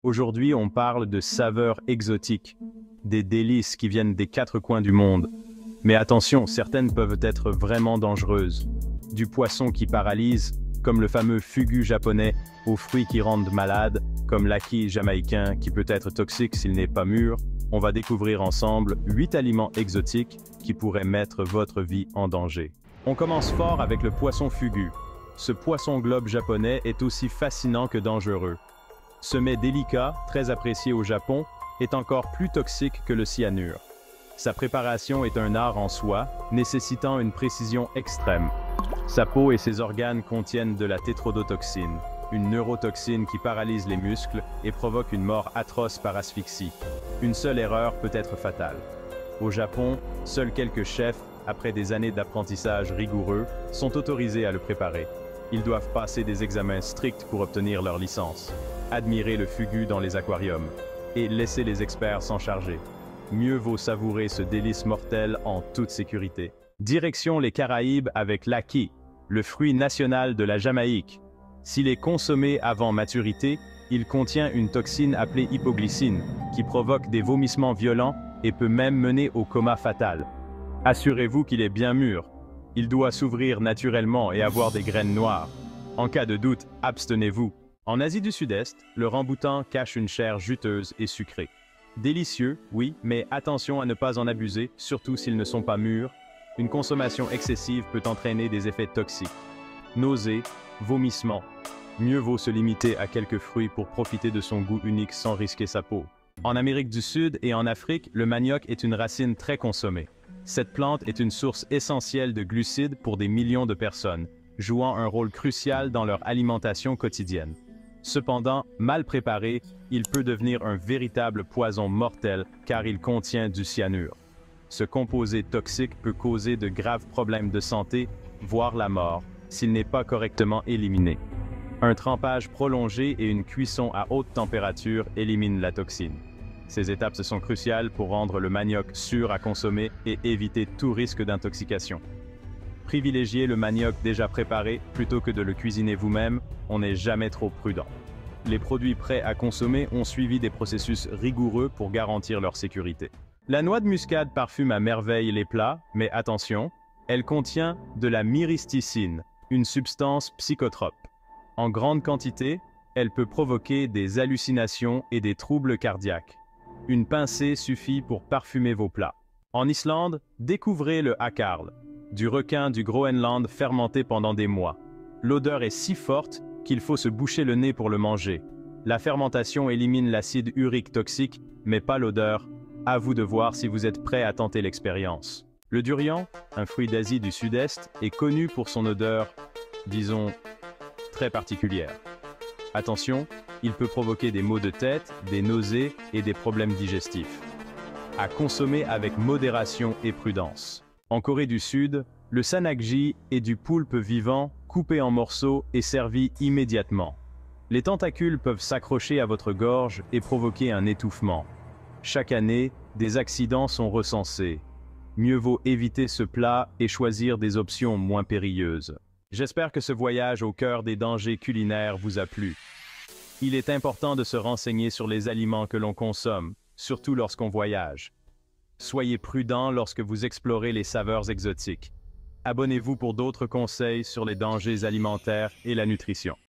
Aujourd'hui, on parle de saveurs exotiques, des délices qui viennent des quatre coins du monde. Mais attention, certaines peuvent être vraiment dangereuses. Du poisson qui paralyse, comme le fameux fugu japonais, aux fruits qui rendent malades, comme l'aki jamaïcain qui peut être toxique s'il n'est pas mûr. On va découvrir ensemble 8 aliments exotiques qui pourraient mettre votre vie en danger. On commence fort avec le poisson fugu. Ce poisson globe japonais est aussi fascinant que dangereux. Ce mets délicat, très apprécié au Japon, est encore plus toxique que le cyanure. Sa préparation est un art en soi, nécessitant une précision extrême. Sa peau et ses organes contiennent de la tétrodotoxine, une neurotoxine qui paralyse les muscles et provoque une mort atroce par asphyxie. Une seule erreur peut être fatale. Au Japon, seuls quelques chefs, après des années d'apprentissage rigoureux, sont autorisés à le préparer. Ils doivent passer des examens stricts pour obtenir leur licence. Admirez le fugu dans les aquariums et laissez les experts s'en charger. Mieux vaut savourer ce délice mortel en toute sécurité. Direction les Caraïbes avec l'aki, le fruit national de la Jamaïque. S'il est consommé avant maturité, il contient une toxine appelée hypoglycine, qui provoque des vomissements violents et peut même mener au coma fatal. Assurez-vous qu'il est bien mûr. Il doit s'ouvrir naturellement et avoir des graines noires. En cas de doute, abstenez-vous. En Asie du Sud-Est, le ramboutan cache une chair juteuse et sucrée. Délicieux, oui, mais attention à ne pas en abuser, surtout s'ils ne sont pas mûrs. Une consommation excessive peut entraîner des effets toxiques. Nausées, vomissements. Mieux vaut se limiter à quelques fruits pour profiter de son goût unique sans risquer sa peau. En Amérique du Sud et en Afrique, le manioc est une racine très consommée. Cette plante est une source essentielle de glucides pour des millions de personnes, jouant un rôle crucial dans leur alimentation quotidienne. Cependant, mal préparé, il peut devenir un véritable poison mortel car il contient du cyanure. Ce composé toxique peut causer de graves problèmes de santé, voire la mort, s'il n'est pas correctement éliminé. Un trempage prolongé et une cuisson à haute température éliminent la toxine. Ces étapes sont cruciales pour rendre le manioc sûr à consommer et éviter tout risque d'intoxication. Privilégiez le manioc déjà préparé plutôt que de le cuisiner vous-même, on n'est jamais trop prudent. Les produits prêts à consommer ont suivi des processus rigoureux pour garantir leur sécurité. La noix de muscade parfume à merveille les plats, mais attention, elle contient de la myristicine, une substance psychotrope. En grande quantité, elle peut provoquer des hallucinations et des troubles cardiaques. Une pincée suffit pour parfumer vos plats. En Islande, découvrez le hakarl, du requin du Groenland fermenté pendant des mois. L'odeur est si forte qu'il faut se boucher le nez pour le manger. La fermentation élimine l'acide urique toxique, mais pas l'odeur. À vous de voir si vous êtes prêt à tenter l'expérience. Le durian, un fruit d'Asie du Sud-Est, est connu pour son odeur, disons, très particulière. Attention, il peut provoquer des maux de tête, des nausées et des problèmes digestifs. À consommer avec modération et prudence. En Corée du Sud, le sanakji est du poulpe vivant, coupé en morceaux et servi immédiatement. Les tentacules peuvent s'accrocher à votre gorge et provoquer un étouffement. Chaque année, des accidents sont recensés. Mieux vaut éviter ce plat et choisir des options moins périlleuses. J'espère que ce voyage au cœur des dangers culinaires vous a plu. Il est important de se renseigner sur les aliments que l'on consomme, surtout lorsqu'on voyage. Soyez prudent lorsque vous explorez les saveurs exotiques. Abonnez-vous pour d'autres conseils sur les dangers alimentaires et la nutrition.